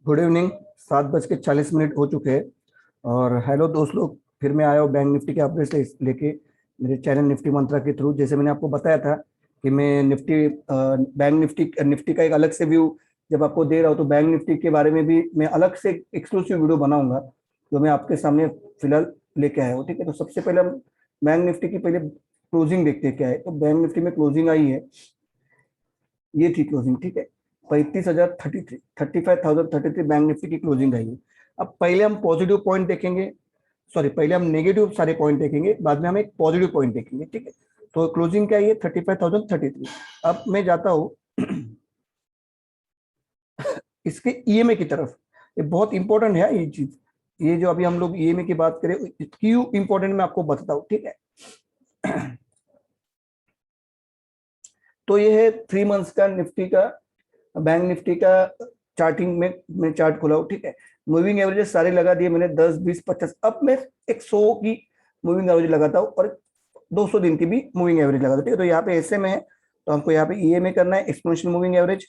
Good evening. 7:40 हो चुके हैं। और हेलो दोस्त लोग, फिर मैं आया हूँ बैंक निफ्टी के अपडेट लेके मेरे चैनल निफ्टी मंत्रा के थ्रू। जैसे मैंने आपको बताया था कि मैं बैंक निफ्टी निफ्टी का एक अलग से व्यू जब आपको दे रहा हूँ, तो बैंक निफ्टी के बारे में भी मैं अलग से एक्सक्लूसिव वीडियो बनाऊंगा जो मैं आपके सामने फिलहाल लेके आया हूँ। ठीक है, तो सबसे पहले हम बैंक निफ्टी की पहले क्लोजिंग देखते हैं क्या है। तो बैंक निफ्टी में क्लोजिंग आई है, ये थी क्लोजिंग। ठीक है, 35,033 बैंक निफ्टी की क्लोजिंग आई है। अब पहले हम पॉजिटिव पॉइंट देखेंगे, सॉरी पहले हम नेगेटिव सारे पॉइंट देखेंगे, बाद में हम एक पॉजिटिव पॉइंट देखेंगे। ठीक है, तो क्लोजिंग क्या है, 35,033। अब मैं जाता हूँ इसके ईएमए की तरफ। ये बहुत इंपॉर्टेंट है ये चीज, ये जो अभी हम लोग ईएमए की बात करें क्यों इंपॉर्टेंट मैं आपको बताता हूँ। ठीक है, तो ये है 3 मंथ्स का निफ्टी का, बैंक निफ्टी का चार्टिंग में मैं चार्ट खोला हूँ। ठीक है, मूविंग एवरेजेस सारे लगा दिए मैंने, 10, 20, 50। अब मैं 100 की मूविंग एवरेज लगाता हूँ और 200 दिन की भी मूविंग एवरेज लगाता हूँ। ठीक है, तो यहाँ पे ऐसे में है, तो हमको यहाँ पे ईएमए करना है, एक्सपोनेंशियल मूविंग एवरेज।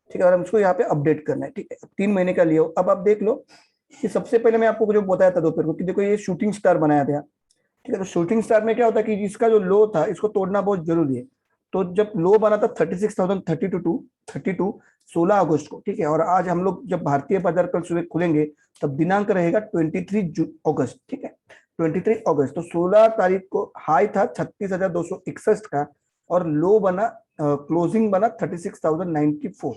ठीक है, और हमको यहाँ पे अपडेट करना है। ठीक है, 3 महीने का लिया हो। अब आप देख लो कि सबसे पहले मैं आपको जो बताया था दोपहर को कि देखो ये शूटिंग स्टार बनाया था। ठीक है, तो शूटिंग स्टार में क्या होता है कि इसका जो लो था इसको तोड़ना बहुत जरूरी है। तो जब लो बना था 36,032 16 अगस्त को। ठीक है, और आज हम लोग जब भारतीय बाजार कल सुबह खुलेंगे तब दिनांक रहेगा 23 अगस्त। ठीक है, 23 अगस्त, तो 16 तारीख को हाई था 36,261 का और लो बना, क्लोजिंग बना 36,094।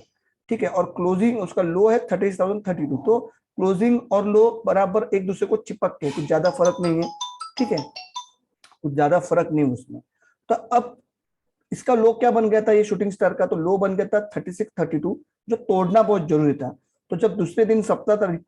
ठीक है, और क्लोजिंग उसका लो है 36,032। तो क्लोजिंग और लो बराबर एक दूसरे को चिपक के, कुछ ज्यादा फर्क नहीं है। ठीक है, कुछ ज्यादा फर्क नहीं उसमें। तो अब इसका लो क्या बन गया था, ये शूटिंग स्टार का तो लो बन गया था 3632, जो तोड़ना बहुत जरूरी था। तो जब दूसरे दिन 17 तारीख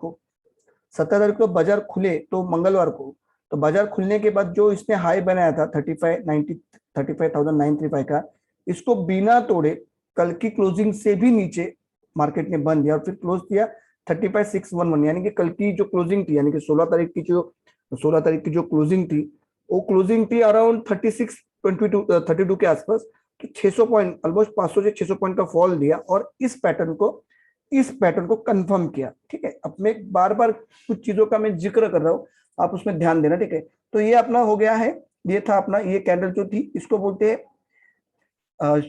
को बाजार खुले, तो मंगलवार को, तो बाजार खुलने के बाद जो इसने हाई बनाया था 35,935 का, इसको बिना तोड़े कल की क्लोजिंग से भी नीचे मार्केट ने बंद दिया और फिर क्लोज किया 35,611। यानी कि कल की जो क्लोजिंग थी, यानी कि 16 तारीख की जो क्लोजिंग थी, वो क्लोजिंग थी अराउंड 3622 के आसपास। तो 600 पॉइंट, ऑलमोस्ट 500 से 600 पॉइंट का फॉल दिया और इस पैटर्न को कंफर्म किया। ठीक है, अब मैं बार बार कुछ चीजों का मैं जिक्र कर रहा हूँ, आप उसमें ध्यान देना। ठीक है, तो ये अपना हो गया है, ये था अपना, ये कैंडल जो थी इसको बोलते हैं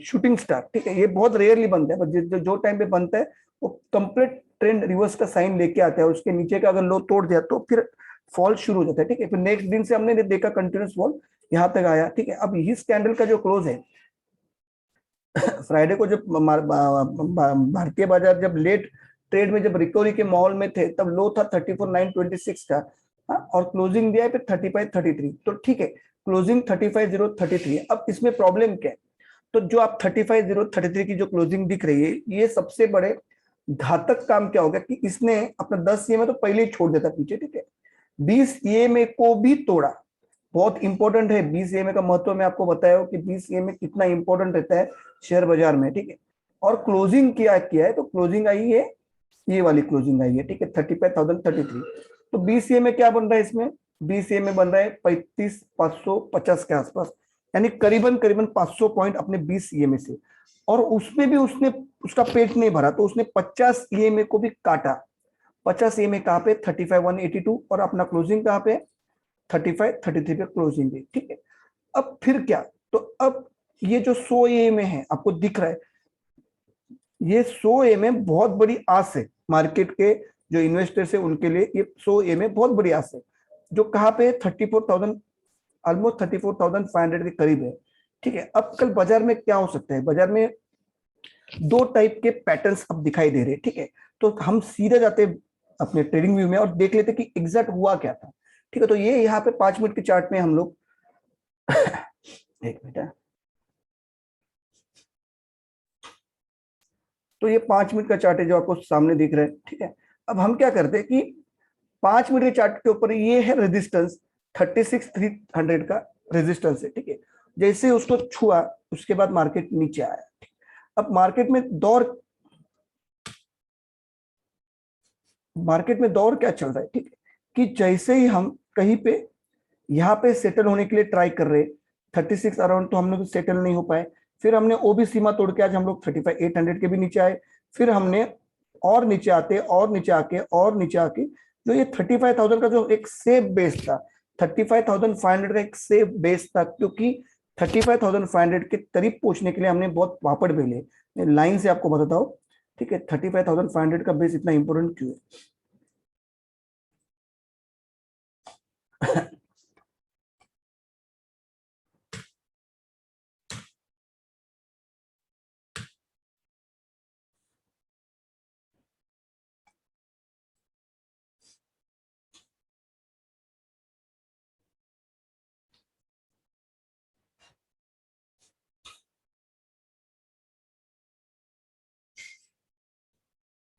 शूटिंग स्टार। ठीक है, ये बहुत रेयरली बनता है, पर जो टाइम पे बनता है वो कंप्लीट ट्रेंड रिवर्स का साइन लेके आता है। उसके नीचे का अगर लो तोड़ दिया तो फिर फॉल शुरू हो जाता है। ठीक है, फिर नेक्स्ट दिन से हमने देखा कंटिन्यूस फॉल यहाँ तक आया। ठीक है, अब इस कैंडल का जो क्लोज है फ्राइडे को, जब भारतीय बाजार जब लेट ट्रेड में जब रिकवरी के माहौल में थे, तब लो था 34,926 का। और क्लोजिंग दिया है फिर 35,33। तो ठीक है, क्लोजिंग 35,033। अब इसमें प्रॉब्लम क्या है, तो जो आप 35,033 की जो क्लोजिंग दिख रही है, ये सबसे बड़े घातक काम क्या होगा कि इसने अपना 10 ईएमए तो पहले ही छोड़ देता पीछे। ठीक है, 20 ईएमए को भी तोड़ा। बहुत इंपॉर्टेंट है 20 ईएमए का महत्व, मैं आपको बताया हूं कि 20 ईएमए कितना इंपॉर्टेंट रहता है शेयर बाजार में। ठीक है, और क्लोजिंग किया है, तो क्लोजिंग आई है, ये वाली क्लोजिंग आई है। ठीक है, 35,033। तो 20 ईएमए क्या बन रहा है इसमें, 20 ईएमए बन रहा है 35,550 के आसपास, यानी करीबन करीबन 500 पॉइंट अपने 20 ईएमए से। और उसमें भी उसने उसका पेट नहीं भरा, तो उसने 50 ईएमए को भी काटा। 50 ईएमए कहाँ पे, 35,182, और अपना क्लोजिंग कहाँ पे, 35,33 पे क्लोजिंग है। ठीक है, अब फिर क्या, तो अब ये जो 100 ईएमए है आपको दिख रहा है, ये 100 ईएमए बहुत बड़ी आस है मार्केट के जो इन्वेस्टर्स है उनके लिए। ये 100 ईएमए बहुत बड़ी आस है, जो कहाँ पे 34,000, ऑलमोस्ट 34,500 के करीब है। ठीक है, अब कल बाजार में क्या हो सकता है, बाजार में दो टाइप के पैटर्न्स अब दिखाई दे रहे हैं। ठीक है, तो हम सीधे जाते अपने ट्रेडिंग व्यू में और देख लेते कि एग्जैक्ट हुआ क्या था। ठीक है, तो ये यहाँ पे 5 मिनट के चार्ट में हम लोग एक मिनट है, तो ये 5 मिनट का चार्ट है जो आपको सामने दिख रहा है। ठीक है, अब हम क्या करते हैं कि 5 मिनट के चार्ट के ऊपर ये है रेजिस्टेंस, 36,300 का रेजिस्टेंस है। ठीक है, जैसे उसको छुआ उसके बाद मार्केट नीचे आया। अब मार्केट में दौर क्या चल रहा है, ठीक है, कि जैसे ही हम कहीं पे यहाँ पे सेटल होने के लिए ट्राई कर रहे, 36 अराउंड, तो हम लोग सेटल नहीं हो पाए। फिर हमने वो भी सीमा तोड़ के आज हम लोग 35,800 के भी नीचे आए। फिर हमने और नीचे आते और नीचे आके और नीचे आके जो ये 35,000 का जो एक सेफ बेस था, 35,500 का एक सेफ बेस था, क्योंकि 35,500 के करीब पहुंचने के लिए हमने बहुत पापड़ बेले। मैं लाइन से आपको बताता हूँ, ठीक है, 35,500 का बेस इतना इंपॉर्टेंट क्यों है?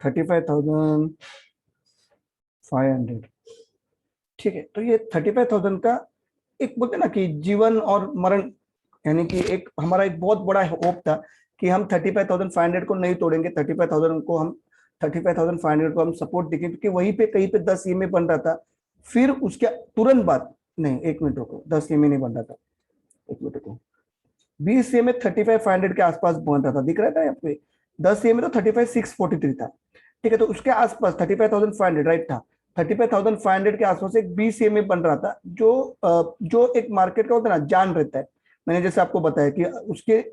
35,500, ठीक है। तो ये 35,000 का एक बोलते ना कि जीवन और मरण, यानी कि एक हमारा एक बहुत बड़ा होप था कि हम 35,500 को नहीं तोड़ेंगे, 35,000 को हम 35,500 को हम सपोर्ट देंगे, क्योंकि वहीं पे कहीं पे 10 ईएमए बन रहा था। फिर उसके तुरंत बाद, नहीं एक मिनट रुको, 10 ईएमए नहीं बन रहा था, एक मिनट रुको, 20 ईएमए 35,500 के आसपास बन रहा था, दिख रहा था यहाँ पे। 10 ईएमए तो 35,643 था, ठीक है। तो उसके आसपास 35,500 राइट था, 35,500 के आसपास एक 20 ईएमए बन रहा था, जो एक मार्केट का होता है ना, जान रहता है। मैंने जैसे आपको बताया कि उसके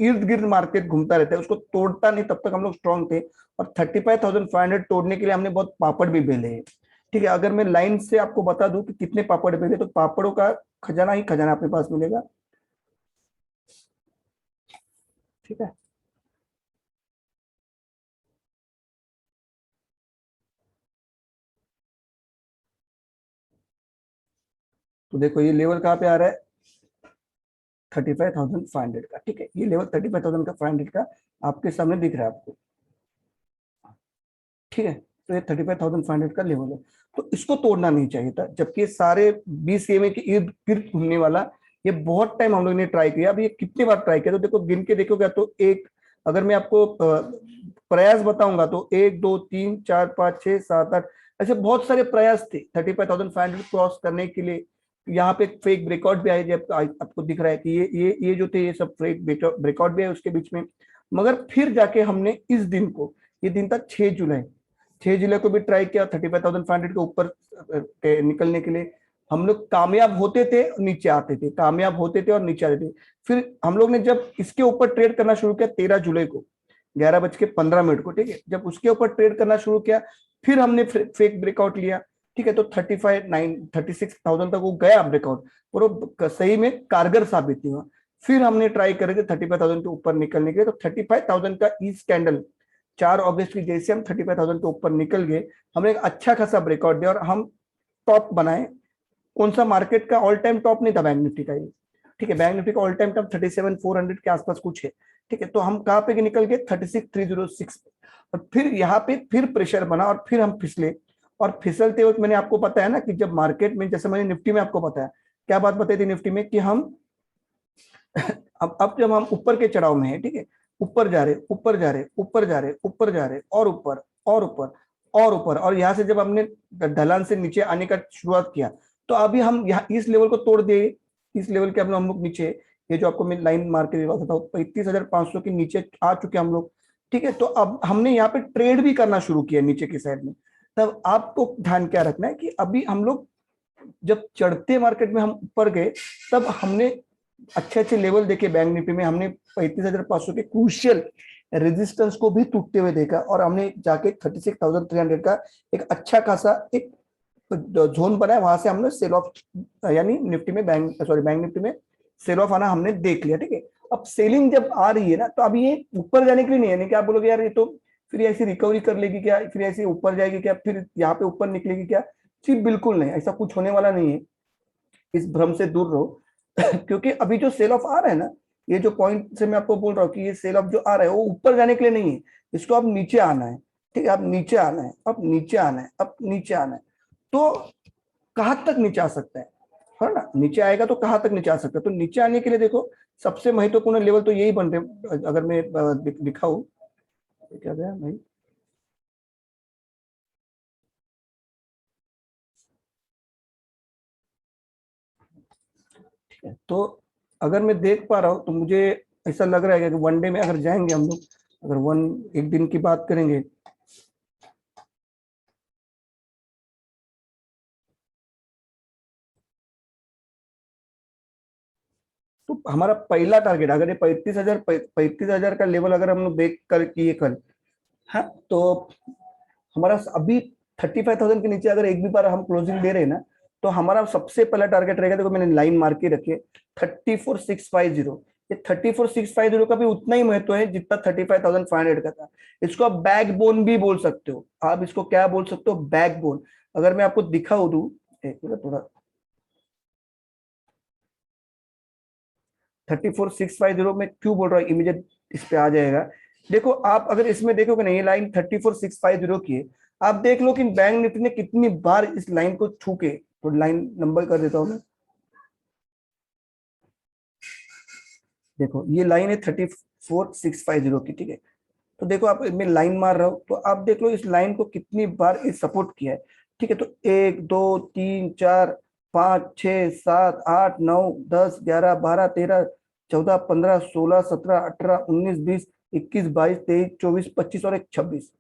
इर्द गिर्द मार्केट घूमता रहता है, उसको तोड़ता नहीं, तब तक हम लोग स्ट्रॉन्ग थे। और 35,500 तोड़ने के लिए हमने बहुत पापड़ भी बेले हैं, ठीक है। अगर मैं लाइन से आपको बता दूं कि कितने पापड़ बेले, तो पापड़ों का खजाना ही खजाना अपने पास मिलेगा, ठीक है। तो देखो ये लेवल कहाँ पे आ रहा है, 35,500 का, ठीक है। ये लेवल 35,000 का 500 का आपके सामने दिख रहा है आपको, ठीक है। तो ये 35,500 का लेवल है, तो इसको तोड़ना नहीं चाहिए था, जबकि ये सारे 20 के इर्द गिर्द घूमने वाला, ये बहुत टाइम हम लोग ने ट्राई किया। अब ये कितने बार ट्राई किया, तो देखो गिन के देखोगे तो एक, अगर मैं आपको प्रयास बताऊंगा तो 1 2 3 4 5 6 7 8, ऐसे बहुत सारे प्रयास थे 35,500 क्रॉस करने के लिए। यहाँ पे फेक ब्रेकआउट भी आए, जब आपको दिख रहा है कि ये जो थे ये सब फेक ब्रेकआउट भी है उसके बीच में। मगर फिर जाके हमने इस दिन को, ये दिन था 6 जुलाई, 6 जुलाई को भी ट्राई किया 35,500 के ऊपर निकलने के लिए। हम लोग कामयाब होते थे, नीचे आते थे, कामयाब होते थे और नीचे आते थे। फिर हम लोग ने जब इसके ऊपर ट्रेड करना शुरू किया 13 जुलाई को 11:15 को, ठीक है, जब उसके ऊपर ट्रेड करना शुरू किया, फिर हमने फेक ब्रेकआउट लिया, ठीक है। तो 36,000 तक वो गया ब्रेकआउट, और वो सही में कारगर साबित हुआ। फिर हमने ट्राई करे थे 35,000 के ऊपर निकलने के लिए, तो 35,000 का ईस्ट कैंडल 4 अगस्त की जैसे हम 35,000 के ऊपर निकल गए, हमने एक अच्छा खासा ब्रेकआउट दिया और हम टॉप बनाए। कौन सा, मार्केट का ऑल टाइम टॉप नहीं था बैंक निफ्टी का ये, ठीक है। बैंक निफ्टी का ऑल टाइम टॉप 37,400 के आसपास कुछ है, ठीक है। तो हम कहाँ पे निकल गए, 36,306 पे। और फिर यहाँ पे फिर प्रेशर बना और फिर हम फिसले। और फिसलते वक्त मैंने आपको बताया ना कि जब मार्केट में, जैसे मैंने निफ्टी में आपको बताया, क्या बात बताई थी निफ्टी में, कि हम अब जब हम ऊपर के चढ़ाव में है, ठीक है, ऊपर जा रहे ऊपर जा रहे ऊपर जा रहे ऊपर जा रहे और ऊपर और ऊपर और ऊपर, और यहाँ से जब हमने ढलान से नीचे आने का शुरुआत किया, तो अभी हम यहाँ इस लेवल को तोड़ दिए, इस लेवल के हम लोग नीचे, ये जो आपको मैं लाइन मार के बताता हूँ, 35,500 के नीचे आ चुके हम लोग, ठीक है। तो अब हमने यहाँ पे ट्रेड भी करना शुरू किया नीचे की साइड में। तब आपको ध्यान क्या रखना है कि अभी हम लोग जब चढ़ते मार्केट में हम ऊपर गए, तब हमने अच्छे अच्छे लेवल देखे। बैंक निफ्टी में हमने 35,500 के क्रूशियल रेजिस्टेंस को भी टूटते हुए देखा, और हमने जाके 36,300 का एक अच्छा खासा एक जोन बनाया, वहां से हमने सेल ऑफ, यानी निफ्टी में बैंक निफ्टी में सेल ऑफ आना हमने देख लिया, ठीक है। अब सेलिंग जब आ रही है ना, तो अभी ये ऊपर जाने के लिए नहीं है, नहीं कि आप बोलोगे यार ये तो फिर ऐसी रिकवरी कर लेगी क्या, फिर ऐसे ऊपर जाएगी क्या, फिर यहाँ पे ऊपर निकलेगी क्या। जी बिल्कुल नहीं, ऐसा कुछ होने वाला नहीं है, इस भ्रम से दूर रहो। क्योंकि अभी जो सेल ऑफ आ रहा है ना, ये जो पॉइंट से मैं आपको बोल रहा हूँ कि ये सेल ऑफ जो आ रहा है वो ऊपर जाने के लिए नहीं है, इसको अब नीचे आना है, ठीक है। अब नीचे आना है, अब नीचे आना है, अब नीचे आना है। तो कहाँ तक नीचे आ सकता है ना, नीचे आएगा तो कहाँ तक नीचे आ सकता है। तो नीचे आने के लिए देखो सबसे महत्वपूर्ण लेवल तो यही बन रहे, अगर मैं दिखाऊं, क्या गया भाई, ठीक है। तो अगर मैं देख पा रहा हूँ तो मुझे ऐसा लग रहा है कि वनडे में अगर जाएंगे हम लोग, अगर एक दिन की बात करेंगे, तो हमारा पहला टारगेट अगर ये 35,000 का लेवल अगर हम लोग देख कर किए कल, हाँ, तो हमारा अभी 35,000 के नीचे अगर एक भी बार हम क्लोजिंग दे रहे हैं ना, तो हमारा सबसे पहला टारगेट रहेगा, देखो मैंने लाइन मार के रखे 34,650। ये 34,650 का भी उतना ही महत्व है जितना 35,500 का था। इसको आप बैकबोन भी बोल सकते हो, आप इसको क्या बोल सकते हो, बैकबोन। अगर मैं आपको दिखाऊं दूं, एक मिनट थोड़ा, 34,650 में क्यों बोल रहा हूँ, इमीडिएट इस पे आ जाएगा। देखो आप अगर इसमें देखोगे ना, ये लाइन 34,650 की है, आप देख लो कि बैंक निफ्टी ने कितनी बार इस लाइन को छू के, तो लाइन नंबर कर देता हूं मैं, देखो ये लाइन है 34,650 की, ठीक है। तो देखो आप, मैं लाइन मार रहा हूं तो आप देख लो इस लाइन को कितनी बार इस सपोर्ट किया है, ठीक है। तो 1 2 3 4 5 6 7 8 9 10 11 12 13 14 15 16 17 18 19 20 21 22 23 24 25 और एक 26,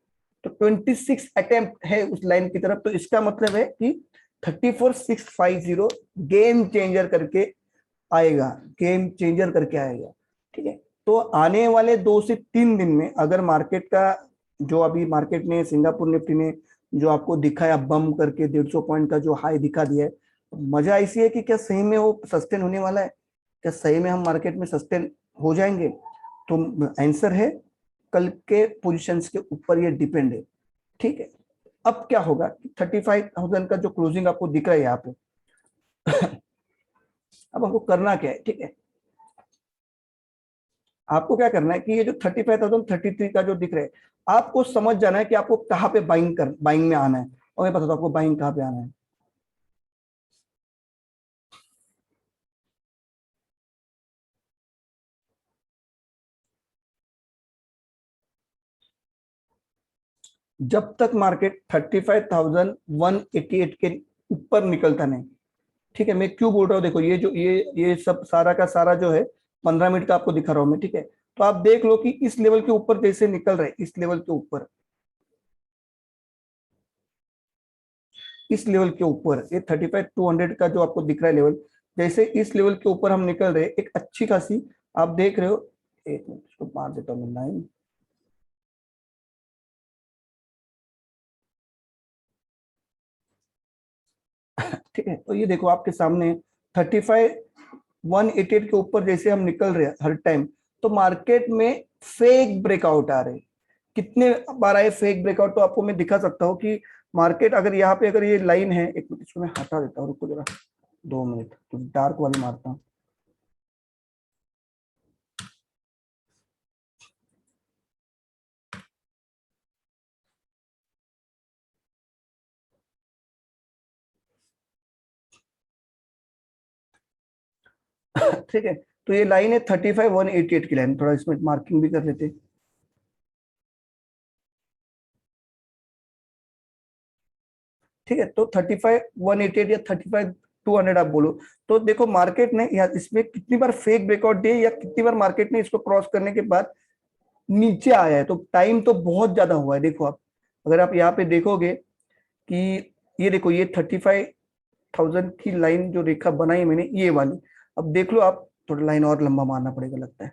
तो 26 अटेम्प्ट है उस लाइन की तरफ। तो इसका मतलब है कि 34,650 गेम चेंजर करके आएगा, गेम चेंजर करके आएगा, ठीक है। तो आने वाले 2 से 3 दिन में अगर मार्केट का, जो अभी मार्केट ने सिंगापुर निफ्टी ने जो आपको दिखाया बम करके 150 पॉइंट का जो हाई दिखा दिया है, मजा ऐसी है कि क्या सही में वो सस्टेन होने वाला है, क्या सही में हम मार्केट में सस्टेन हो जाएंगे? तो आंसर है कल के पोजीशंस के ऊपर ये डिपेंड है, ठीक है। अब क्या होगा, 35,000 का जो क्लोजिंग आपको दिख रहा है यहाँ पे, अब हमको करना क्या है, ठीक है। आपको क्या करना है कि ये जो 35,033 का जो दिख रहा है, आपको समझ जाना है कि आपको कहाँ पे बाइंग में आना है। और मैं बता दूं आपको बाइंग कहाँ पे आना है। जब तक मार्केट 35,188 के ऊपर निकलता नहीं, ठीक है। मैं क्यों बोल रहा हूँ, देखो ये जो ये सब सारा का सारा जो है 15 मिनट का आपको दिखा रहा हूं मैं, ठीक है। तो आप देख लो कि इस लेवल के ऊपर जैसे निकल रहे, इस लेवल के ऊपर, इस लेवल के ऊपर ये 35,200 का जो आपको दिख रहा है लेवल, जैसे इस लेवल के ऊपर हम निकल रहे एक अच्छी खासी, आप देख रहे हो, एक मिनट इसको मार देता हूँ लाइन, ठीक है। तो ये देखो आपके सामने 35,188 के ऊपर जैसे हम निकल रहे हैं हर टाइम, तो मार्केट में फेक ब्रेकआउट आ रहे हैं। कितने बार आए फेक ब्रेकआउट, तो आपको मैं दिखा सकता हूँ कि मार्केट अगर यहाँ पे अगर ये लाइन है, एक मिनट इसको मैं हटा देता हूँ, रुको जरा 2 मिनट, तो डार्क वाली मारता हूँ। ठीक है, तो ये लाइन है 35,188 की लाइन, थोड़ा इसमें मार्किंग भी कर लेते हैं, ठीक है। तो 35,188 या 35,200 आप बोलो, तो देखो मार्केट ने या इसमें कितनी बार फेक ब्रेकआउट दिए, या कितनी बार मार्केट ने इसको क्रॉस करने के बाद नीचे आया है। तो टाइम तो बहुत ज्यादा हुआ है। देखो आप, अगर आप यहाँ पे देखोगे कि ये देखो ये 35,000 की लाइन जो रेखा बनाई मैंने ये वाली, अब देख लो आप, थोड़ा लाइन और लंबा मारना पड़ेगा लगता है,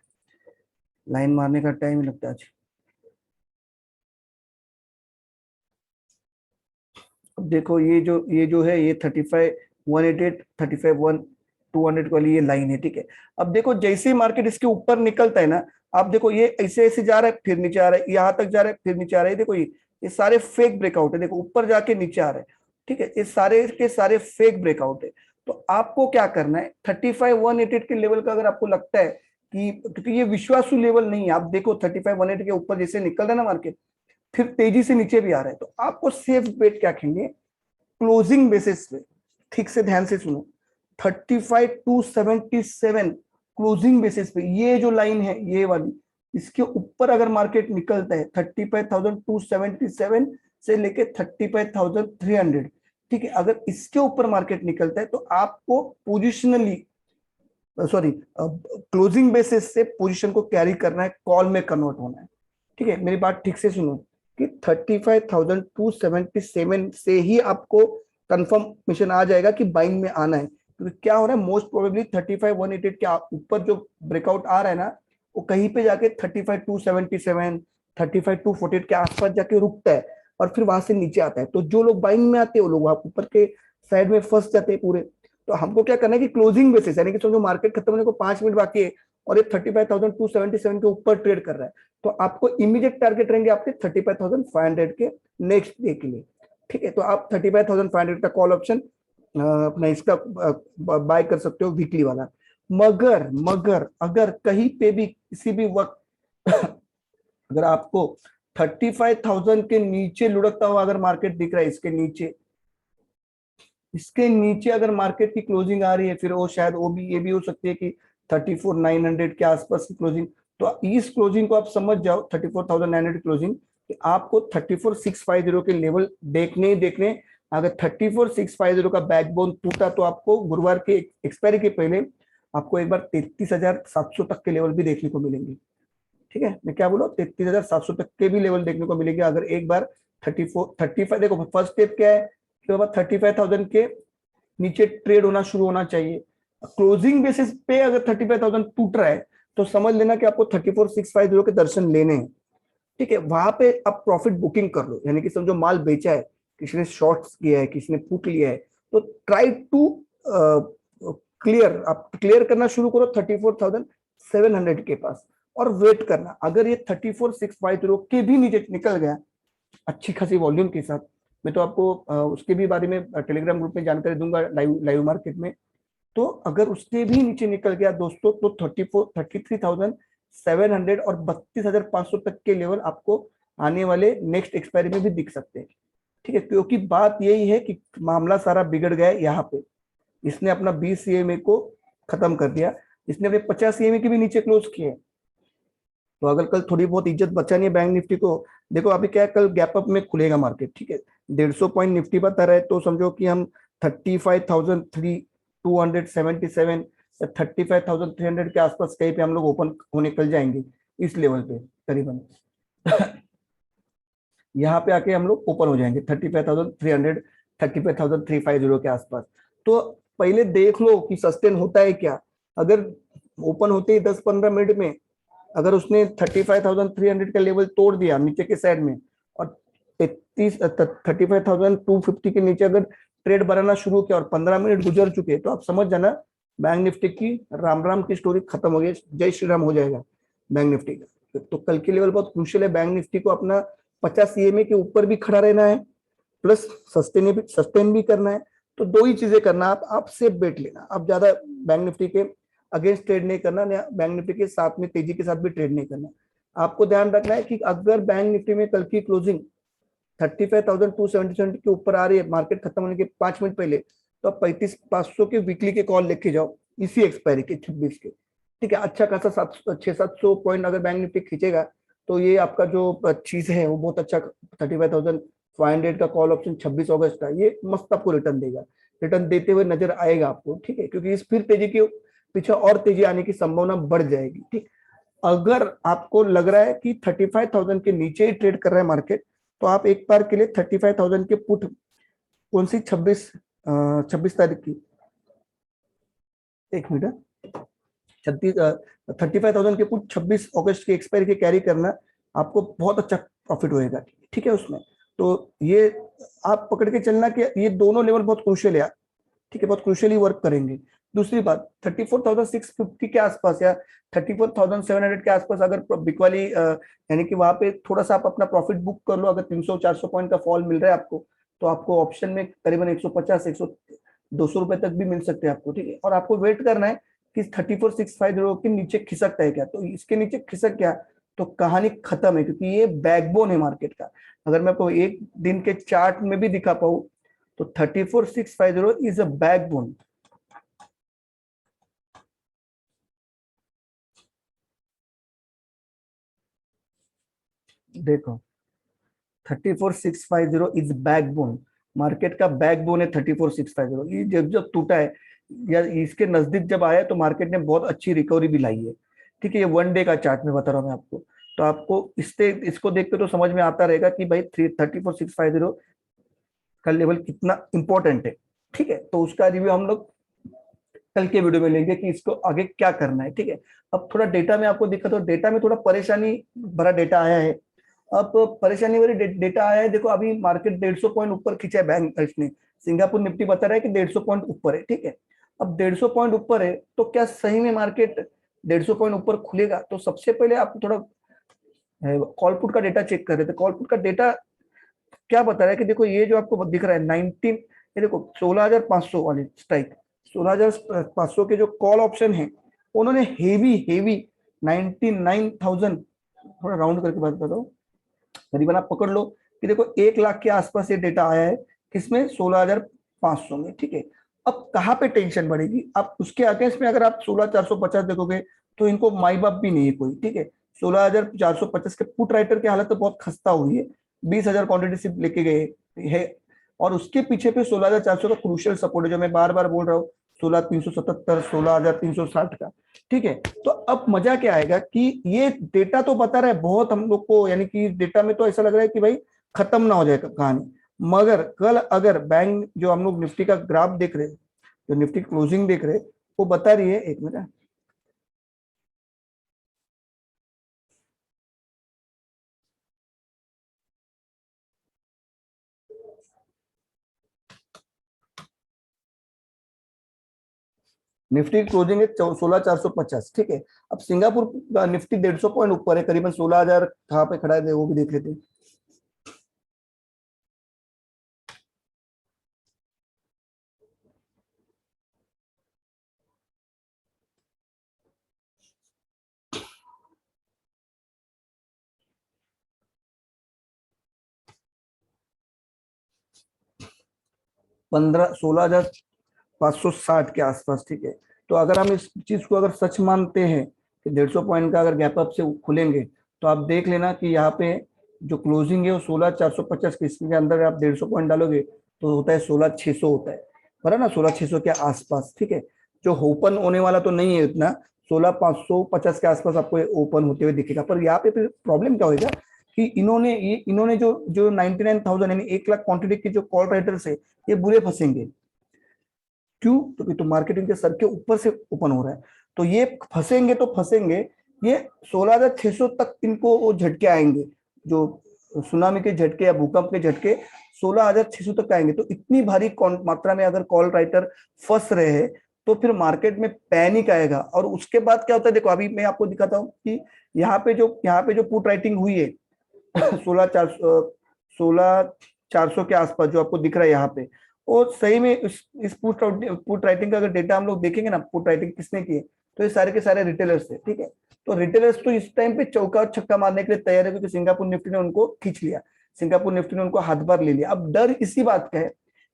लाइन मारने का टाइम ही लगता है आज। अब देखो ये जो है ये 35,188 35,200 वाली ये लाइन है, ठीक है। अब देखो जैसे ही मार्केट इसके ऊपर निकलता है ना, आप देखो ये ऐसे ऐसे जा रहा है, फिर नीचे आ रहा है, यहाँ तक जा रहा है, फिर नीचे आ रहा है। देखो ये सारे फेक ब्रेकआउट है, देखो ऊपर जाके नीचे आ रहा है, ठीक है। ये सारे के सारे फेक ब्रेकआउट है। तो आपको क्या करना है, 35,188 के लेवल का अगर आपको लगता है कि, क्योंकि ये विश्वासु लेवल नहीं है, आप देखो 35,188 के ऊपर जैसे निकल रहा है ना मार्केट, फिर तेजी से नीचे भी आ रहा है, तो आपको सेफ बेट क्या खेलेंगे, क्लोजिंग बेसिस पे, ठीक से ध्यान से सुनो, 35,277 क्लोजिंग बेसिस पे, ये जो लाइन है ये वाली, इसके ऊपर अगर मार्केट निकलता है 35,277 से लेके 35,300, ठीक है। अगर इसके ऊपर मार्केट निकलता है तो आपको पोजिशनली, सॉरी, क्लोजिंग बेसिस से पोजीशन को कैरी करना है, कॉल में कन्वर्ट होना है, ठीक है। मेरी बात ठीक से सुनो कि 35,277 से ही आपको कंफर्मेशन आ जाएगा कि बाइंग में आना है। क्योंकि क्या हो रहा है, मोस्ट प्रोबेबली 35,188 के ऊपर जो ब्रेकआउट आ रहा है ना, वो कहीं पे जाके 35,277, 35,248 के आसपास जाके रुकता है और फिर वहां से नीचे आता है। तो जो लोग बाइंग में आते हैं वो लोग वहां ऊपर के साइड में फंस जाते हैं पूरे। तो हमको क्या करना है कि क्लोजिंग बेसिस, यानी कि समझो मार्केट खत्म होने को 5 मिनट बाकी है और ये 35,277 के ऊपर ट्रेड कर रहा है, तो आपको इमीडिएट टारगेट रहेंगे आपके 35,500 के नेक्स्ट डे के लिए। ठीक है, तो आप 35,500 का कॉल ऑप्शन अपना इसका बाय कर सकते हो, वीकली वाला। मगर मगर अगर कहीं पे भी किसी भी वक्त अगर आपको 35,000 के नीचे लुढ़कता हुआ अगर मार्केट दिख रहा है, इसके नीचे अगर मार्केट की क्लोजिंग आ रही है, फिर वो शायद वो भी, ये भी हो सकती है कि 34,900 के आसपास की क्लोजिंग। तो इस क्लोजिंग को आप समझ जाओ, 34,900 क्लोजिंग, कि आपको 34,650 के लेवल देखने ही देखने। अगर 34,650 का बैकबोन टूटा तो आपको गुरुवार के एक्सपायरी के पहले आपको एक बार 33,700 तक के लेवल भी देखने को मिलेंगे। ठीक है, मैं क्या बोला, 33,700 तक के भी लेवल देखने को मिलेंगे अगर एक बार 35। देखो फर्स्ट स्टेप क्या है कि बाबा 35,000 के नीचे ट्रेड होना शुरू होना चाहिए। क्लोजिंग बेसिस पे अगर 35,000 टूट रहा है तो समझ लेना कि आपको 34,650 के दर्शन लेने हैं। ठीक है, वहां पे आप प्रॉफिट बुकिंग कर लो, यानी कि समझो माल बेचा है, किसी ने शॉर्ट्स किया है, किसी ने पुट लिया है, तो ट्राई टू क्लियर, आप क्लियर करना शुरू करो 34,700 के पास और वेट करना। अगर ये 34,650 के भी नीचे निकल गया अच्छी खासी वॉल्यूम के साथ, मैं तो आपको उसके भी बारे में टेलीग्राम ग्रुप में जानकारी दूंगा लाइव लाइव मार्केट में। तो अगर उसके भी नीचे निकल गया दोस्तों, तो 33,700 और 32,500 तक के लेवल आपको आने वाले नेक्स्ट एक्सपायरी में भी दिख सकते हैं। ठीक है, क्योंकि बात यही है कि मामला सारा बिगड़ गया है यहाँ पे। इसने अपना 20 सीएमए को खत्म कर दिया, इसने अपने 50 सीएमए के भी नीचे क्लोज किए। तो अगर कल थोड़ी बहुत इज्जत बचानी है बैंक निफ्टी को, देखो अभी क्या है, कल गैप अप में खुलेगा मार्केट। ठीक है, 150 पॉइंट निफ्टी बता रहा है, तो समझो कि हम 35,277 या 35,300 के आसपास कहीं पे हम लोग ओपन होने कल जाएंगे इस लेवल पे करीबन। यहाँ पे आके हम लोग ओपन हो जाएंगे 35,300, 35,350 के आसपास। तो पहले देख लो कि सस्टेन होता है क्या। अगर ओपन होते ही 10-15 मिनट में अगर उसने 35,300 का लेवल तोड़ दिया नीचे के साइड में और 35,250 के नीचे अगर ट्रेड बनाना शुरू किया और 15 मिनट गुजर चुके, तो आप समझ जाना बैंक निफ्टी की राम राम की स्टोरी खत्म हो गई, जय श्री राम हो जाएगा बैंक निफ्टी का। तो कल के लेवल बहुत क्रूशियल है, बैंक निफ्टी को अपना 50 सीएमए के ऊपर भी खड़ा रहना है, प्लस सस्टेन भी करना है। तो दो ही चीजें करना, आप सेफ बेट लेना, आप ज्यादा बैंक निफ्टी के अगेंस्ट ट्रेड नहीं करना, बैंक निफ्टी के साथ में तेजी के साथ भी ट्रेड नहीं करना। आपको ध्यान रखना है कि अगर बैंक निफ्टी में कल की क्लोजिंग 35,277 के ऊपर आ रही है मार्केट खत्म होने के 5 मिनट पहले, तो आप 35,500 के वीकली के कॉल लेके जाओ इसी एक्सपायरी के 26 के। ठीक है, अच्छा खासा 600-700 पॉइंट अगर बैंक निफ्टी खींचेगा तो ये आपका जो चीज है वो बहुत अच्छा 35,500 का कॉल ऑप्शन 26 अगस्त का, ये मस्त आपको रिटर्न देगा, रिटर्न देते हुए नजर आएगा आपको। ठीक है, क्योंकि इस फिर तेजी के पीछे और तेजी आने की संभावना बढ़ जाएगी। ठीक, अगर आपको लग रहा है कि 35,000 के नीचे ही ट्रेड कर रहा है मार्केट, तो आप एक बार के लिए 35,000 के पुट, कौन सी 26 तारीख की, एक मिनट, 35,000 के पुट 26 अगस्त के एक्सपायरी के कैरी करना, आपको बहुत अच्छा प्रॉफिट होएगा। ठीक है, उसमें तो ये आप पकड़ के चलना कि ये दोनों लेवल बहुत क्रूशियल है। ठीक है, बहुत क्रूशियली वर्क करेंगे। दूसरी बात, 34,650 के आसपास या 34,700 के आसपास अगर बिकवाली यानी कि वहां पे थोड़ा सा आप अपना प्रॉफिट बुक कर लो, अगर 300-400 पॉइंट का फॉल मिल रहा है आपको, तो आपको ऑप्शन में करीबन 150-200 रुपए तक भी मिल सकते हैं आपको। ठीक है, और आपको वेट करना है कि 34,650 के नीचे खिसकता है क्या, तो इसके नीचे खिसक गया तो कहानी खत्म है, क्योंकि ये बैकबोन है मार्केट का। अगर मैं आपको एक दिन के चार्ट में भी दिखा पाऊं तो 34,650 इज अ बैकबोन। देखो 34,650 इज बैकबोन, मार्केट का बैकबोन है 34,650। ये जब जब टूटा है या इसके नजदीक जब आया तो मार्केट ने बहुत अच्छी रिकवरी भी लाई है। ठीक है, ये वन डे का चार्ट में बता रहा हूँ मैं आपको। तो आपको इसको देख के तो समझ में आता रहेगा कि भाई 34,650 का लेवल कितना इंपॉर्टेंट है। ठीक है, तो उसका रिव्यू हम लोग कल के वीडियो में लेंगे कि इसको आगे क्या करना है, ठीक है। अब थोड़ा डेटा में आपको दिक्कत हो, डेटा में थोड़ा परेशानी भरा डेटा आया है। अब परेशानी वाली डेटा आया है, देखो अभी मार्केट 150 पॉइंट ऊपर खींचा है बैंक इसने, सिंगापुर निफ्टी बता रहा है कि 150 पॉइंट ऊपर है, ठीक है। अब 150 पॉइंट ऊपर है तो क्या सही में मार्केट 150 पॉइंट ऊपर खुलेगा? तो सबसे पहले आप थोड़ा कॉलपुट का डेटा चेक कर रहे थे, कॉलपुट का डेटा क्या बता रहा है कि देखो ये जो आपको दिख रहा है 19, ये देखो 16,500 वाले स्ट्राइक, 16,500 के जो कॉल ऑप्शन है उन्होंने हेवी हेवी 99,000, थोड़ा राउंड करके बात बताओ, करीबन आप पकड़ लो कि देखो 1 लाख के आसपास ये डेटा आया है, किसमें? 16,500 में, ठीक है। अब कहाँ पे टेंशन बढ़ेगी? आप उसके अगेंस्ट में अगर आप 16,450 देखोगे तो इनको माई बाप भी नहीं है कोई, ठीक है। 16,450 के पुट राइटर की हालत तो बहुत खस्ता हुई है, 20,000 क्वांटिटी सिर्फ लेके गए है, और उसके पीछे पे 16,400 का क्रूशियल सपोर्ट है, जो मैं बार बार बोल रहा हूँ, 16,377, 16,360 का, ठीक है। तो अब मजा क्या आएगा कि ये डेटा तो बता रहा है बहुत हम लोग को, यानी कि डेटा में तो ऐसा लग रहा है कि भाई खत्म ना हो जाए कहानी, मगर कल अगर बैंक जो हम लोग निफ्टी का ग्राफ देख रहे हैं, जो निफ्टी क्लोजिंग देख रहे हैं, वो बता रही है, एक मिनट, निफ्टी क्लोजिंग है 16,450, ठीक है। अब सिंगापुर का निफ्टी 150 पॉइंट ऊपर है, करीबन 16,000 कहाँ पे खड़ा है वो भी देख लेते हैं। 16,560 के आसपास, ठीक है। तो अगर हम इस चीज को अगर सच मानते हैं कि 150 पॉइंट का अगर गैप अप से खुलेंगे, तो आप देख लेना कि यहाँ पे जो क्लोजिंग है वो 16,450 के, इसके अंदर आप 150 पॉइंट डालोगे तो होता है 16,600 होता है, बराबर ना, 16,600 के आसपास, ठीक है। जो ओपन होने वाला तो नहीं है इतना, 16,550 के आसपास आपको ओपन होते हुए दिखेगा। पर यहाँ पे फिर प्रॉब्लम क्या होगा कि इन्होंने जो जो 99,000 यानी 1 लाख क्वांटिटी के जो कॉल राइटर्स है, ये बुरे फंसेंगे। क्यों? क्योंकि तो मार्केटिंग के सर के ऊपर से ओपन हो रहा है, तो ये फंसेंगे तो फंसेंगे, ये 16,600 तक इनको वो झटके आएंगे, जो सुनामी के झटके या भूकंप के झटके 16,600 तक आएंगे। तो इतनी भारी मात्रा में अगर कॉल राइटर फंस रहे हैं तो फिर मार्केट में पैनिक आएगा। और उसके बाद क्या होता है, देखो अभी मैं आपको दिखाता हूँ कि यहाँ पे जो पुट राइटिंग हुई है 16,400 के आसपास जो आपको दिख रहा है यहाँ पे, और सही में इस पुट राइटिंग का अगर डेटा हम लोग देखेंगे ना, पुट राइटिंग किसने की है, तो ये सारे के सारे रिटेलर्स थे, ठीक है। तो रिटेलर्स तो इस टाइम पे चौका और छक्का मारने के लिए तैयार है, क्योंकि सिंगापुर निफ्टी ने उनको खींच लिया, सिंगापुर निफ्टी ने उनको हाथ बार ले लिया। अब डर इसी बात का है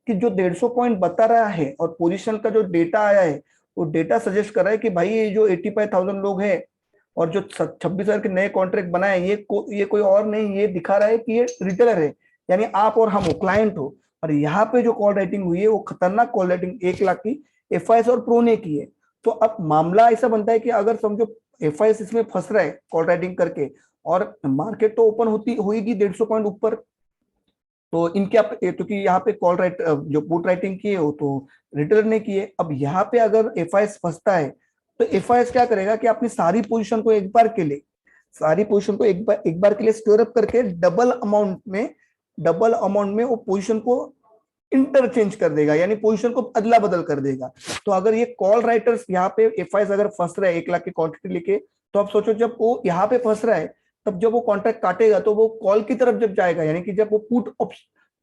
कि जो 150 पॉइंट बता रहा है और पोजिशन का जो डेटा आया है, वो डेटा सजेस्ट कर रहा है कि भाई ये जो 85,000 लोग हैं और जो 26,000 के नए कॉन्ट्रैक्ट बनाए, ये कोई और नहीं, ये दिखा रहा है कि ये रिटेलर है, यानी आप और हम हो, क्लाइंट हो। और यहाँ पे जो कॉल राइटिंग हुई है वो खतरनाक कॉल राइटिंग 1 लाख की एफआईएस और प्रो ने की है। तो अब मामला ऐसा बनता है कि अगर समझो एफआईएस इसमें फंस रहा है कॉल राइटिंग करके, और मार्केट तो ओपन होती होगी 150 पॉइंट ऊपर, तो इनके क्योंकि यहाँ पे कॉल राइट जो पुट राइटिंग की है वो तो रिटेलर ने की है। अब यहाँ पे अगर एफआईएस फंसता है तो एफआईएस क्या करेगा कि अपनी सारी पोजीशन को एक बार के लिए स्टोर अप करके डबल अमाउंट में वो पोजीशन को इंटरचेंज कर देगा, यानी पोजीशन को अदला बदल कर देगा। तो अगर ये कॉल राइटर्स यहाँ पे एफआईएस अगर फंस रहा है 1 लाख की क्वांटिटी लेके, तो आप सोचो जब वो यहाँ पे फंस रहा है, तब जब वो कॉन्ट्रैक्ट काटेगा तो वो कॉल की तरफ जब जाएगा, यानी कि जब वो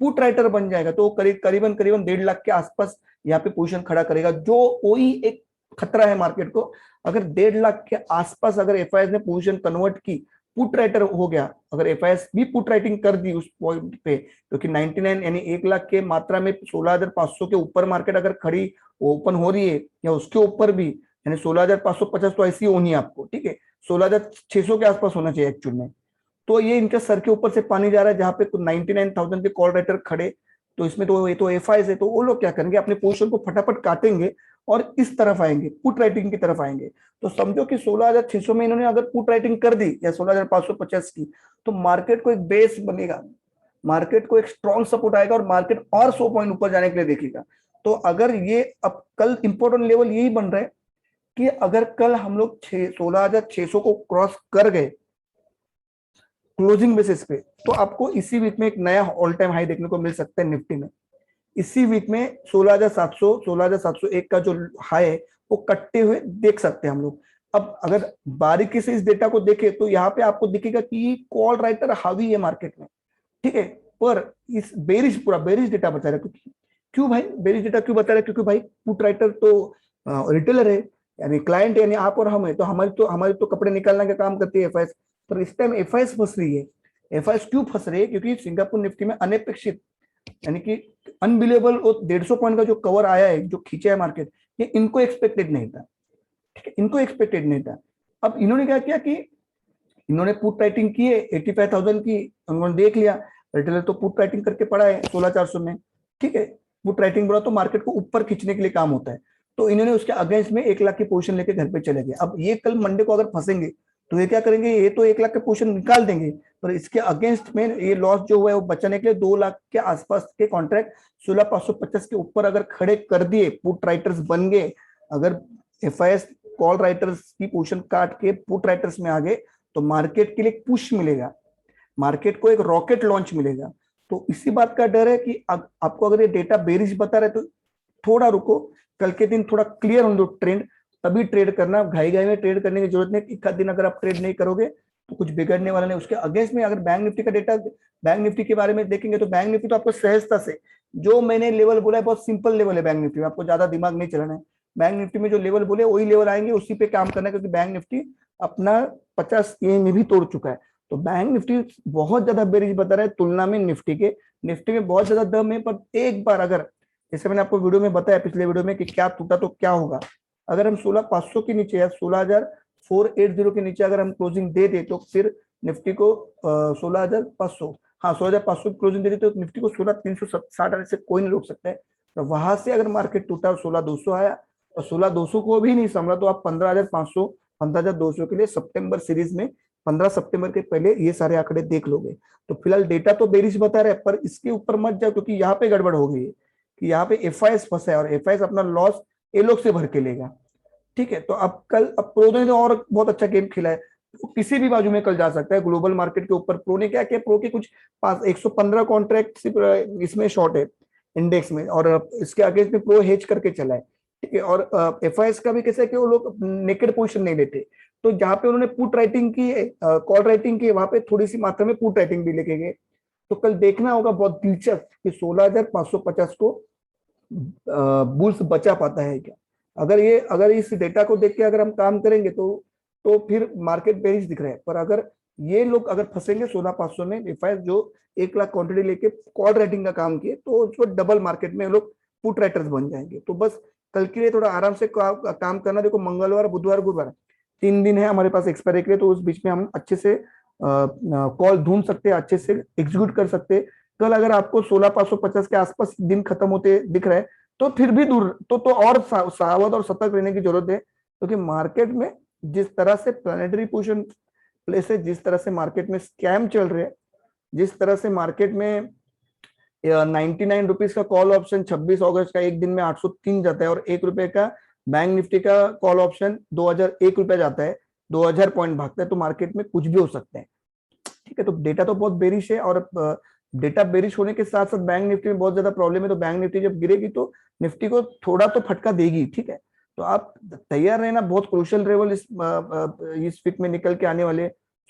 पुट राइटर बन जाएगा, तो करीबन करीबन 1.5 लाख के आसपास यहाँ पे पोजीशन खड़ा करेगा, जो वही एक खतरा है मार्केट को। अगर 1.5 लाख के आसपास अगर एफआईएस ने पोजीशन कन्वर्ट की, पुट राइटर हो गया, अगर एफआईएस भी पुट राइटिंग कर दी उस पॉइंट पे, क्योंकि 99 यानी 1 लाख के मात्रा में 16,500 के ऊपर मार्केट अगर खड़ी ओपन हो रही है या उसके ऊपर भी, यानी 16,550 तो ऐसी होनी है आपको, ठीक है, 16,600 के आसपास होना चाहिए एक्चुअल में। तो ये इनके सर के ऊपर से पानी जा रहा है, जहां पे 99,000 के कॉल राइटर खड़े, तो इसमें तो ये तो एफआईएस है, तो वो लोग क्या करेंगे, अपने पोजीशन को फटाफट काटेंगे और इस तरफ आएंगे, पुट राइटिंग की तरफ आएंगे। तो समझो कि 16,600 में इन्होंने अगर पुट राइटिंग कर दी या 16,550 की, तो मार्केट को एक बेस बनेगा, मार्केट को एक स्ट्रॉन्ग सपोर्ट आएगा और मार्केट और 100 पॉइंट ऊपर जाने के लिए देखेगा। तो अगर ये अब कल इंपॉर्टेंट लेवल यही बन रहा है कि अगर कल हम लोग 16,600 को क्रॉस कर गए क्लोजिंग बेसिस पे, तो आपको इसी वीक में एक नया ऑल टाइम हाई देखने को मिल सकता है निफ्टी में। इसी वीक में 16,700 16,701 का जो हाई है वो कटते हुए देख सकते हैं हम लोग। अब अगर बारीकी से इस डेटा को देखें तो यहाँ पे आपको दिखेगा कि कॉल राइटर हावी है मार्केट में, ठीक है। पर इस बेरिश पूरा बेरिश डेटा बता रहा है, क्योंकि क्यों भाई बेरिश डेटा क्यों बता रहा है? क्योंकि भाई पुट राइटर तो रिटेलर है, यानी क्लाइंट, यानी आप और हम है, तो हमारे तो कपड़े निकालने का काम करती है एफआईएस। पर इस टाइम एफआईएस फंस रही है। एफआईएस क्यों फंस रही है? क्योंकि सिंगापुर निफ्टी में अनपेक्षित, यानी कि अनबिलेबल 150 पॉइंट का जो कवर आया है, जो खींचा है मार्केट, ये इनको एक्सपेक्टेड नहीं था, ठीक है, इनको एक्सपेक्टेड नहीं था। अब इन्होंने क्या किया कि इन्होंने पुट राइटिंग की है 85,000 की, उन्होंने देख लिया रिटेलर तो पुट राइटिंग करके पड़ा है 16,400 में, ठीक है। पुट राइटिंग बोला तो मार्केट को ऊपर खींचने के लिए काम होता है, तो इन्होंने उसके अगेंस्ट में 1 लाख की पोजीशन लेके घर पे चले गए। अब ये कल मंडे को अगर फंसेंगे तो ये क्या करेंगे? ये तो 1 लाख के पोजीशन निकाल देंगे, पर इसके अगेंस्ट में ये लॉस जो हुआ है वो बचाने के लिए 2 लाख के आसपास के कॉन्ट्रैक्ट 16,550 के ऊपर अगर खड़े कर दिए, पुट राइटर्स बन गए, अगर एफआईएस कॉल राइटर्स की पोजीशन काट के पुट राइटर्स में आ गए, तो मार्केट के लिए एक पुश मिलेगा, मार्केट को एक रॉकेट लॉन्च मिलेगा। तो इसी बात का डर है कि आपको अगर ये डेटा बेरिश बता रहे तो थोड़ा रुको, कल के दिन थोड़ा क्लियर हो दो ट्रेंड, तभी ट्रेड करना। घाई घाई में ट्रेड करने की जरूरत नहीं। एक आध दिन अगर आप ट्रेड नहीं करोगे तो कुछ बिगड़ने वाला नहीं। उसके अगेंस्ट में अगर बैंक निफ्टी का डेटा, बैंक निफ्टी के बारे में देखेंगे तो बैंक निफ्टी तो आपको सहजता से, जो मैंने लेवल बोला है बहुत सिंपल लेवल है बैंक निफ्टी में, आपको ज्यादा दिमाग नहीं चलाना है। बैंक निफ्टी में जो लेवल बोले वही लेवल आएंगे, उसी पे काम करना है, क्योंकि बैंक निफ्टी अपना 50 में भी तोड़ चुका है। तो बैंक निफ्टी बहुत ज्यादा बेरिश बता रहा है तुलना में निफ्टी के। निफ्टी में बहुत ज्यादा दम है, पर एक बार अगर, जैसे मैंने आपको वीडियो में बताया पिछले वीडियो में कि क्या टूटा तो क्या होगा, अगर हम 16,500 के नीचे या 16,480 के नीचे अगर हम क्लोजिंग दे दे तो फिर निफ्टी को 16,500, हाँ 16,500 की क्लोजिंग दे दे तो निफ्टी को 16,360 आने से कोई नहीं रोक सकता है। तो वहां से अगर मार्केट टूटा और 16,200 आया और 16,200 को भी नहीं संभला, तो आप 15,500 15,200 के लिए सितंबर सीरीज में 15 सितंबर के पहले ये सारे आंकड़े देख लोगे। तो फिलहाल डेटा तो बेरिश बता रहे हैं, पर इसके ऊपर मत जाओ, क्योंकि यहाँ पे गड़बड़ हो गई है कि यहाँ पे एफआईएस फंसा है और एफआईएस अपना लॉस ये लोग से भर के लेगा, ठीक है। तो अब कल अब प्रो ने और बहुत अच्छा गेम खेला है, तो किसी भी बाजू में कल जा सकता है ग्लोबल मार्केट के ऊपर। प्रो ने क्या किया? प्रो के कुछ 115 कॉन्ट्रैक्ट इसमें शॉर्ट है इंडेक्स में, और इसके अगेंस्ट में प्रो हेज करके चला है, ठीक है। और एफआईएस का भी कैसा है कि वो लोग नेकेड पोजीशन नहीं लेते, तो जहां पे उन्होंने पुट राइटिंग की, कॉल राइटिंग की, वहां पे थोड़ी सी मात्रा में पुट राइटिंग भी लेके गए। तो कल देखना होगा बहुत दिलचस्प कि 16,550 को बुल्स बचा पाता है क्या। अगर इस डेटा को देख के अगर हम काम करेंगे तो फिर मार्केट बेरिश दिख रहा है। पर अगर ये लोग अगर फंसेंगे 16,500 में, एफआईएस जो 1 लाख क्वांटिटी लेके कॉल राइटिंग का काम किए, तो उसको डबल मार्केट में लोग पुट राइटर्स बन जाएंगे। तो बस कल के लिए थोड़ा आराम से काम करना। देखो मंगलवार बुधवार गुरुवार 3 दिन है हमारे पास एक्सपायरी के लिए, तो उस बीच में हम अच्छे से कॉल ढूंढ सकते हैं, अच्छे से एग्जीक्यूट कर सकते हैं। कल अगर आपको 16,550 के आसपास दिन खत्म होते दिख रहा है तो फिर भी दूर तो और सावध और सतर्क रहने की जरूरत है, क्योंकि मार्केट में जिस तरह से प्लानिटरी पोजीशन प्लेस है, जिस तरह से मार्केट में स्कैम चल रहे हैं, जिस तरह से मार्केट में 99 रुपीज का कॉल ऑप्शन 26 अगस्त का एक दिन में 803 जाता है, और ₹1 का बैंक निफ्टी का कॉल ऑप्शन 2,001 रुपया जाता है, 2,000 पॉइंट भागता है, तो मार्केट में कुछ भी हो सकता है, ठीक है। तो डेटा तो बहुत बेरिश है, और डेटा बेरिश होने के साथ साथ बैंक निफ्टी में बहुत ज्यादा प्रॉब्लम है। तो बैंक निफ्टी जब गिरेगी तो निफ्टी को थोड़ा तो फटका देगी, ठीक है। तो आप तैयार रहना, बहुत क्रूशियल लेवल इस वीक में निकल के आने वाले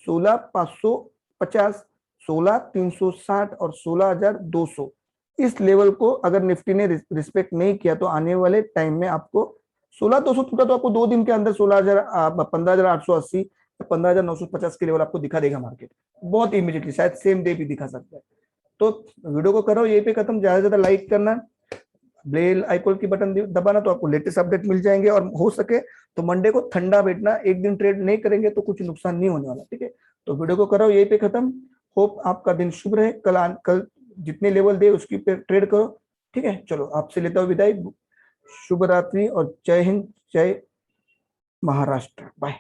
16,550, 16,360 और 16,200। इस लेवल को अगर निफ्टी ने रिस्पेक्ट नहीं किया तो आने वाले टाइम में आपको 16,200 टूटा तो आपको 2 दिन के अंदर 15,880 15,950 के लेवल आपको दिखा देगा मार्केट, बहुत इमीडिएटली, शायद सेम डे भी दिखा सकता है। तो वीडियो को करो यही पे खत्म। ज्यादा से ज्यादा लाइक करना, बेल आइकॉन की बटन दबाना, तो आपको लेटेस्ट अपडेट मिल जाएंगे। और हो सके तो मंडे को ठंडा बैठना, एक दिन ट्रेड नहीं करेंगे तो कुछ नुकसान नहीं होने वाला, ठीक है। तो वीडियो को करो यही पे खत्म। होप आपका दिन शुभ रहे। कल जितने लेवल दे उसकी पे ट्रेड करो, ठीक है। चलो आपसे लेता हूँ विदाई, शुभ रात्रि और जय हिंद, जय महाराष्ट्र, बाय।